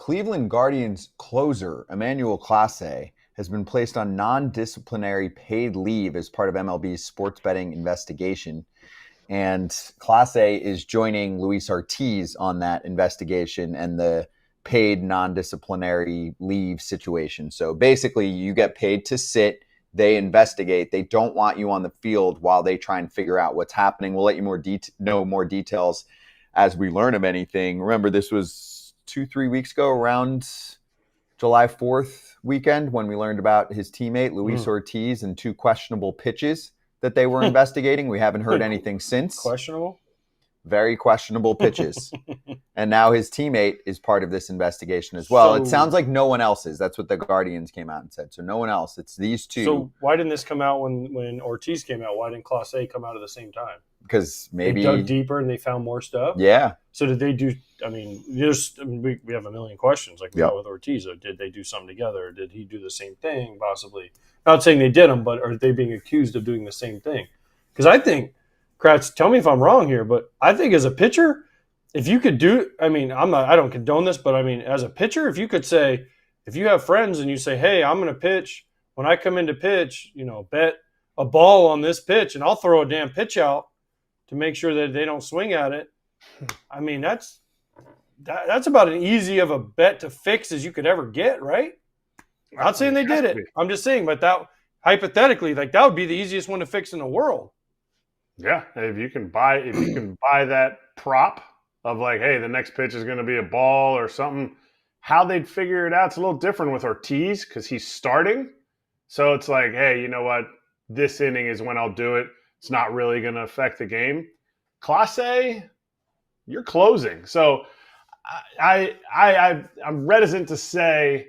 Cleveland Guardians closer Emmanuel Clase has been placed on non-disciplinary paid leave as part of MLB's sports betting investigation. And Clase is joining Luis Ortiz on that investigation and the paid non-disciplinary leave situation. So basically, you get paid to sit. They investigate. They don't want you on the field while they try and figure out what's happening. We'll let you know more details as we learn of anything. Remember, this was 2-3 weeks ago, around July 4th weekend, when we learned about his teammate, Luis Ortiz, and 2 questionable pitches that they were investigating. We haven't heard anything since. Questionable? Very questionable pitches. And now his teammate is part of this investigation as well. It sounds like no one else is. That's what the Guardians came out and said. So no one else. It's these two. So why didn't this come out when Ortiz came out? Why didn't Clase come out at the same time? Because maybe they dug deeper and they found more stuff? Yeah. So did they do – we have a million questions like we got with Ortiz. Or did they do something together? Or did he do the same thing possibly? Not saying they did them, but are they being accused of doing the same thing? Because I think – Kratz, tell me if I'm wrong here, but I think as a pitcher, if you could do, I don't condone this, but as a pitcher, if you could say, if you have friends and you say, hey, I'm going to pitch, when I come in to pitch, bet a ball on this pitch and I'll throw a damn pitch out to make sure that they don't swing at it. That's about as easy of a bet to fix as you could ever get, right? I'm not saying they did it. I'm just saying, but that hypothetically, that would be the easiest one to fix in the world. Yeah, if you can buy that prop of like, hey, the next pitch is going to be a ball or something, how they'd figure it out, it's a little different with Ortiz because he's starting. So it's like, hey, you know what? This inning is when I'll do it. It's not really going to affect the game. Clase, you're closing. So I'm reticent to say,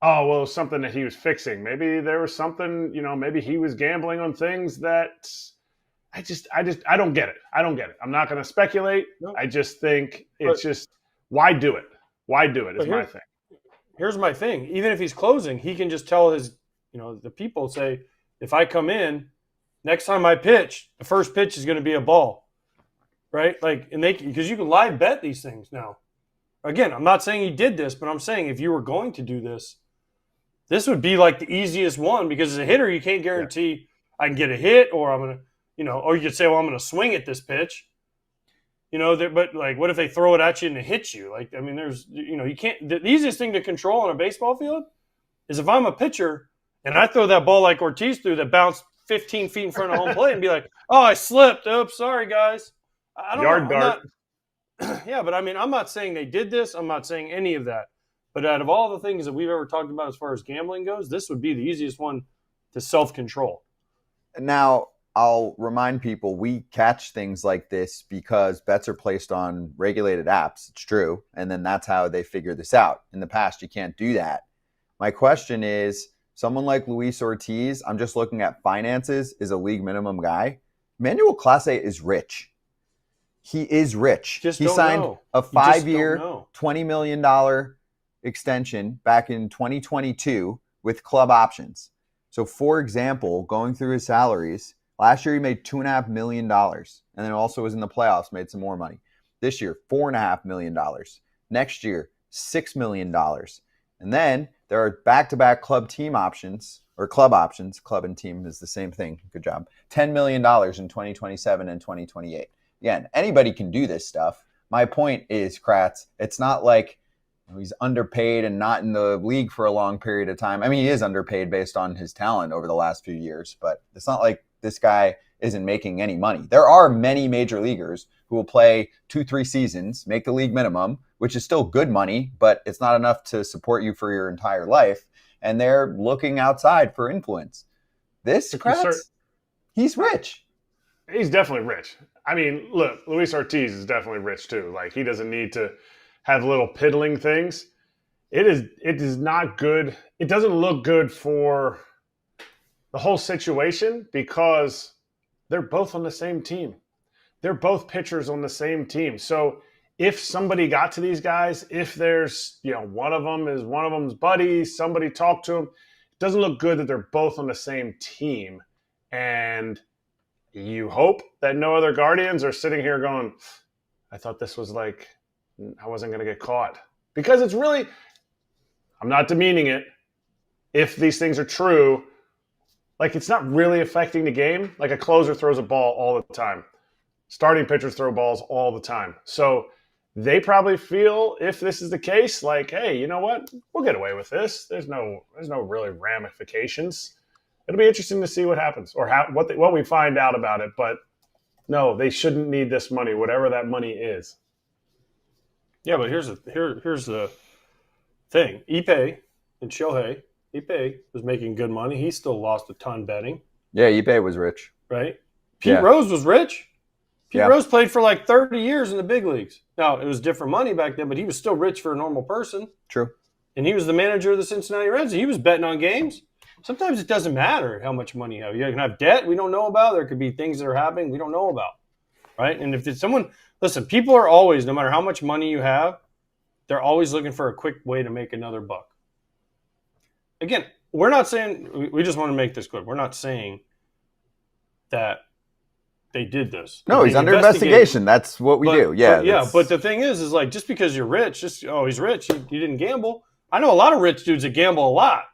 oh, well, it was something that he was fixing. Maybe there was something, maybe he was gambling on things that – I don't get it. I'm not going to speculate. No. I just think why do it? Why do it is my thing. Here's my thing. Even if he's closing, he can just tell his, the people say, if I come in, next time I pitch, the first pitch is going to be a ball, right? Because you can live bet these things now. Again, I'm not saying he did this, but I'm saying if you were going to do this, this would be like the easiest one because as a hitter, you can't guarantee I can get a hit or I'm going to, or you could say, well, I'm going to swing at this pitch, but what if they throw it at you and it hits you? There's, you can't, the easiest thing to control on a baseball field is if I'm a pitcher and I throw that ball like Ortiz threw that bounced 15 feet in front of home plate and be like, oh, I slipped. Oops, sorry, guys. I don't Yard dart. Yeah, but I'm not saying they did this. I'm not saying any of that. But out of all the things that we've ever talked about as far as gambling goes, this would be the easiest one to self-control. Now, I'll remind people we catch things like this because bets are placed on regulated apps. It's true. And then that's how they figure this out. In the past, you can't do that. My question is, someone like Luis Ortiz, I'm just looking at finances, is a league minimum guy. Emmanuel Clase is rich. He is rich. He signed a 5-year, $20 million extension back in 2022 with club options. So, for example, going through his salaries, last year he made $2.5 million, and then also was in the playoffs, made some more money. This year, $4.5 million. Next year, $6 million. And then there are back-to-back club team options, or club options. Club and team is the same thing. Good job. $10 million in 2027 and 2028. Again, anybody can do this stuff. My point is, Kratz, it's not like he's underpaid and not in the league for a long period of time. He is underpaid based on his talent over the last few years, but it's not like this guy isn't making any money. There are many major leaguers who will play 2-3 seasons, make the league minimum, which is still good money, but it's not enough to support you for your entire life. And they're looking outside for influence. This, Kratz, he's rich. He's definitely rich. Look, Luis Ortiz is definitely rich too. He doesn't need to have little piddling things. It is not good. It doesn't look good for the whole situation because they're both on the same team. They're both pitchers on the same team. So if somebody got to these guys, if there's, one of them is one of them's buddy, somebody talked to him, it doesn't look good that they're both on the same team. And you hope that no other Guardians are sitting here going, I thought this was I wasn't going to get caught. Because it's really, I'm not demeaning it. If these things are true, like it's not really affecting the game. Like a closer throws a ball all the time. Starting pitchers throw balls all the time. So they probably feel, if this is the case, like, hey, you know what? We'll get away with this. There's no really ramifications. It'll be interesting to see what happens or what we find out about it. But no, they shouldn't need this money, whatever that money is. Yeah, but here's the thing. Ippei and Shohei, Ippei was making good money. He still lost a ton betting. Yeah, Ippei was rich. Right? Pete Rose was rich. Pete Rose played for like 30 years in the big leagues. Now, it was different money back then, but he was still rich for a normal person. True. And he was the manager of the Cincinnati Reds. He was betting on games. Sometimes it doesn't matter how much money you have. You can have debt we don't know about. There could be things that are happening we don't know about. Right? And if it's someone – listen, people are always, no matter how much money you have, they're always looking for a quick way to make another buck. Again, we're not saying – we just want to make this clear. We're not saying that they did this. No, he's under investigation. That's what we do. Yeah. But the thing is like just because you're rich, he's rich, he didn't gamble. I know a lot of rich dudes that gamble a lot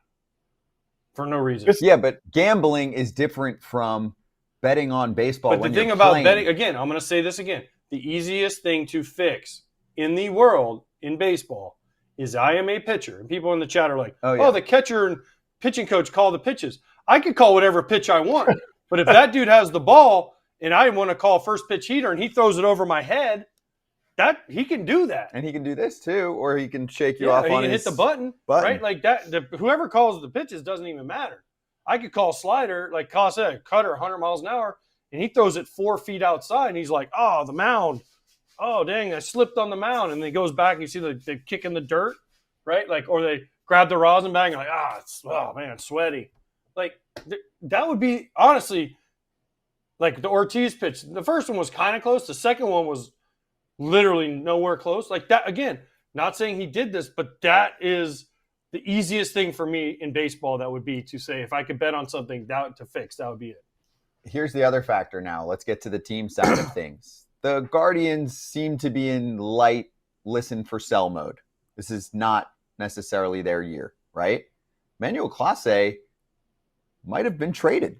for no reason. Yeah, but gambling is different from betting on baseball. But the thing about betting, again, I'm going to say this again. The easiest thing to fix in the world in baseball is I am a pitcher. And people in the chat are like, the catcher and pitching coach call the pitches. I could call whatever pitch I want. But if that dude has the ball and I want to call first pitch heater and he throws it over my head, that he can do that. And he can do this too, or he can shake you off on his hit the button, right? Like that. Whoever calls the pitches doesn't even matter. I could call slider, like Clase, cutter 100 miles an hour, and he throws it 4 feet outside, and he's like, oh, the mound. Oh, dang, I slipped on the mound. And then he goes back and you see the kick in the dirt, right? Like, or they grab the rosin bag and like, it's sweaty. Like, that would be, honestly, like the Ortiz pitch. The first one was kind of close. The second one was literally nowhere close. Like that, again, not saying he did this, but that is the easiest thing for me in baseball. That would be to say, if I could bet on something to fix, that would be it. Here's the other factor now. Let's get to the team side of things. The Guardians seem to be in light listen for sell mode. This is not necessarily their year, right? Emmanuel Clase might have been traded.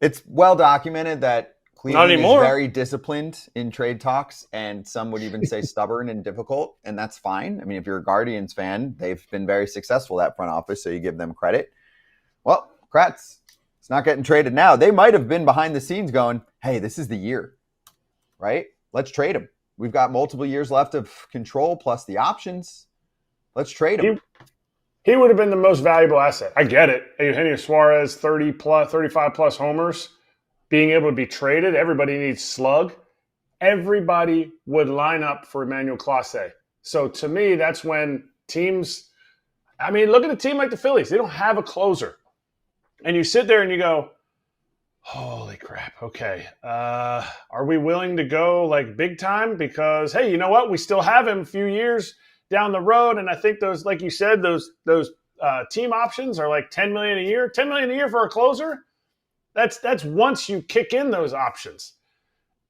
It's well documented that Cleveland is very disciplined in trade talks, and some would even say stubborn and difficult, and that's fine. I mean, if you're a Guardians fan, they've been very successful, that front office, so you give them credit. Well, Kratz, it's not getting traded now. They might have been behind the scenes going, hey, this is the year, right? Let's trade him. We've got multiple years left of control plus the options. Let's trade him. He would have been the most valuable asset. I get it. Eugenio Suarez, 35 plus homers, being able to be traded. Everybody needs slug. Everybody would line up for Emmanuel Clase. So to me, that's when teams, I mean, look at a team like the Phillies. They don't have a closer. And you sit there and you go, holy crap, okay. Are we willing to go like big time? Because, hey, you know what? We still have him a few years down the road. And I think those, like you said, those team options are like $10 million a year. $10 million a year for a closer? That's once you kick in those options.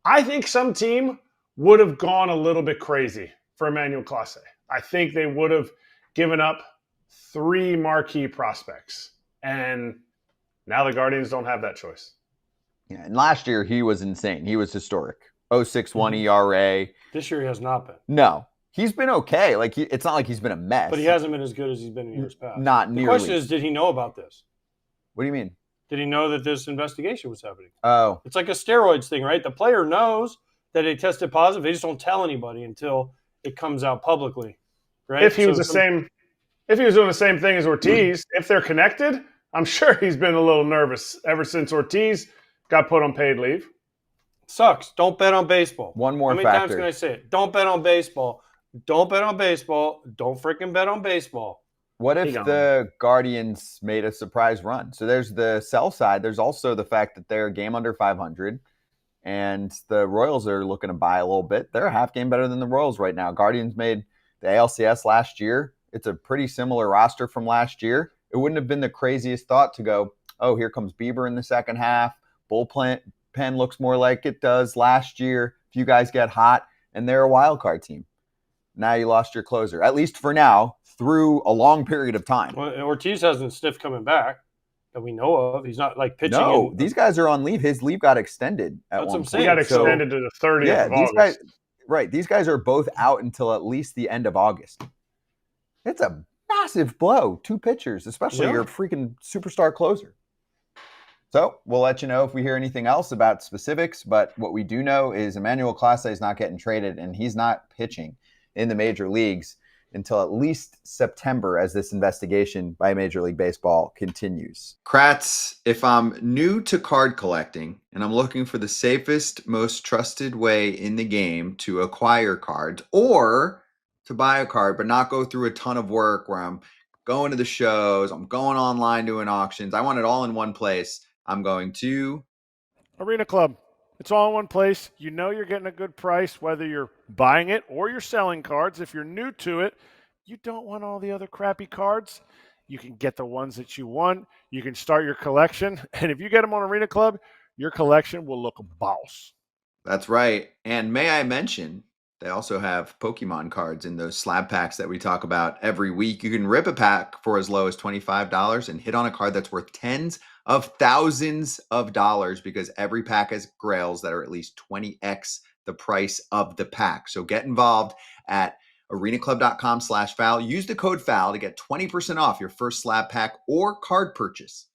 I think some team would have gone a little bit crazy for Emmanuel Clase. I think they would have given up 3 marquee prospects. And now the Guardians don't have that choice. Yeah, and last year he was insane. He was historic. 0.61 ERA. This year he has not been. No. He's been okay. Like it's not like he's been a mess. But he hasn't been as good as he's been in years past. Not nearly. The question is, did he know about this? What do you mean? Did he know that this investigation was happening? Oh. It's like a steroids thing, right? The player knows that they tested positive. They just don't tell anybody until it comes out publicly, right? If he was doing the same thing as Ortiz, if they're connected, I'm sure he's been a little nervous ever since Ortiz got put on paid leave. Sucks. Don't bet on baseball. One more factor. How many times can I say it? Don't bet on baseball. Don't bet on baseball. Don't freaking bet on baseball. What if the Guardians made a surprise run? So there's the sell side. There's also the fact that they're a game under 500, and the Royals are looking to buy a little bit. They're a half game better than the Royals right now. Guardians made the ALCS last year. It's a pretty similar roster from last year. It wouldn't have been the craziest thought to go, oh, here comes Bieber in the second half. Bullpen looks more like it does last year. If you guys get hot, and they're a wild card team. Now you lost your closer, at least for now. through a long period of time. Well, and Ortiz hasn't sniffed coming back that we know of. He's not like pitching. No, these guys are on leave. His leave got extended at That's what one I'm point. saying. He got So- extended to the 30th Yeah, of these August. guys, right? These guys are both out until at least the end of August. It's a massive blow. 2 pitchers, especially Yeah. your freaking superstar closer. So we'll let you know if we hear anything else about specifics. But what we do know is Emmanuel Clase is not getting traded, and he's not pitching in the major leagues until at least September as this investigation by Major League Baseball continues. Kratz, if I'm new to card collecting and I'm looking for the safest, most trusted way in the game to acquire cards or to buy a card but not go through a ton of work where I'm going to the shows, I'm going online doing auctions, I want it all in one place, I'm going to Arena Club. It's all in one place. You know you're getting a good price, whether you're buying it or you're selling cards. If you're new to it, you don't want all the other crappy cards. You can get the ones that you want. You can start your collection. And if you get them on Arena Club, your collection will look boss. That's right. And may I mention, they also have Pokemon cards in those slab packs that we talk about every week. You can rip a pack for as low as $25 and hit on a card that's worth tens of thousands of dollars because every pack has grails that are at least 20x the price of the pack. So get involved at arenaclub.com/foul. Use the code FOUL to get 20% off your first slab pack or card purchase.